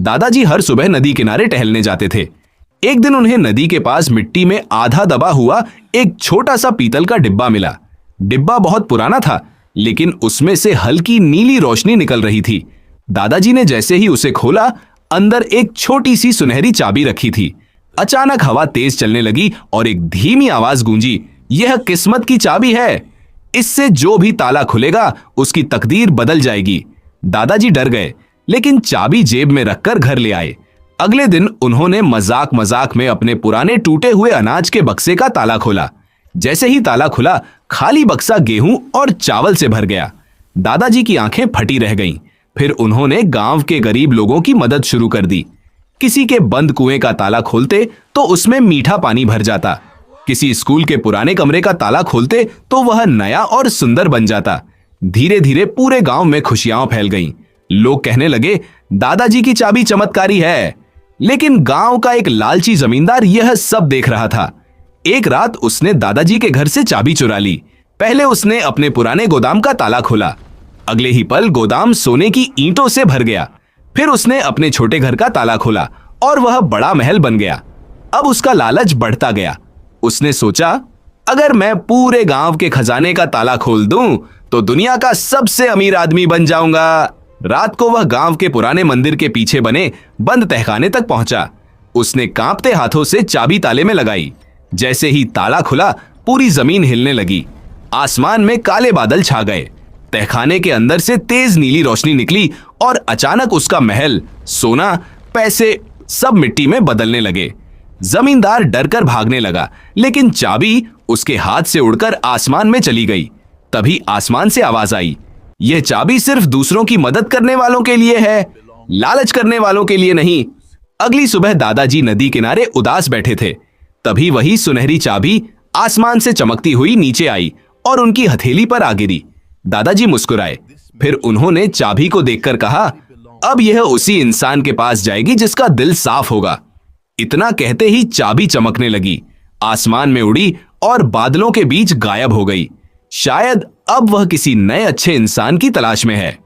दादाजी हर सुबह नदी किनारे टहलने जाते थे। एक दिन उन्हें नदी के पास मिट्टी में आधा दबा हुआ एक छोटा सा पीतल का डिब्बा मिला। डिब्बा बहुत पुराना था, लेकिन उसमें से हल्की नीली रोशनी निकल रही थी। दादाजी ने जैसे ही उसे खोला, अंदर एक छोटी सी सुनहरी चाबी रखी थी। अचानक हवा तेज चलने लगी और एक धीमी आवाज गूंजी, यह किस्मत की चाबी है, इससे जो भी ताला खुलेगा उसकी तकदीर बदल जाएगी। दादाजी डर गए, लेकिन चाबी जेब में रखकर घर ले आए। अगले दिन उन्होंने मजाक मजाक में अपने पुराने टूटे हुए अनाज के बक्से का ताला खोला। जैसे ही ताला खुला, खाली बक्सा गेहूं और चावल से भर गया। दादाजी की आंखें फटी रह गईं। फिर उन्होंने गांव के गरीब लोगों की मदद शुरू कर दी। किसी के बंद कुएं का ताला खोलते तो उसमें मीठा पानी भर जाता। किसी स्कूल के पुराने कमरे का ताला खोलते तो वह नया और सुंदर बन जाता। धीरे धीरे पूरे गांव में खुशियां फैल गईं। लोग कहने लगे, दादाजी की चाबी चमत्कारी है। लेकिन गांव का एक लालची जमींदार यह सब देख रहा था। एक रात उसने दादाजी के घर से चाबी चुरा ली। पहले उसने अपने पुराने गोदाम का ताला खोला। अगले ही पल गोदाम सोने की ईंटों से भर गया। फिर उसने अपने छोटे घर का ताला खोला और वह बड़ा महल बन गया। अब उसका लालच बढ़ता गया। उसने सोचा, अगर मैं पूरे गांव के खजाने का ताला खोल दूं तो दुनिया का सबसे अमीर आदमी बन जाऊंगा। रात को वह गांव के पुराने मंदिर के पीछे बने बंद तहखाने तक पहुंचा। उसने कांपते हाथों से चाबी ताले में लगाई। जैसे ही ताला खुला, पूरी जमीन हिलने लगी। आसमान में काले बादल छा गए। तहखाने के अंदर से तेज नीली रोशनी निकली और अचानक उसका महल, सोना, पैसे सब मिट्टी में बदलने लगे। जमींदार डरकर भागने लगा, लेकिन चाबी उसके हाथ से उड़कर आसमान में चली गई। तभी आसमान से आवाज आई, यह चाबी सिर्फ दूसरों की मदद करने वालों के लिए है, लालच करने वालों के लिए नहीं। अगली सुबह दादाजी नदी किनारे उदास बैठे थे। तभी वही सुनहरी चाबी आसमान से चमकती हुई नीचे आई और उनकी हथेली पर आ गिरी। दादाजी मुस्कुराए। फिर उन्होंने चाबी को देखकर कहा, अब यह उसी इंसान के पास जाएगी जिसका दिल साफ होगा। इतना कहते ही चाबी चमकने लगी, आसमान में उड़ी और बादलों के बीच गायब हो गई। शायद अब वह किसी नए अच्छे इंसान की तलाश में है।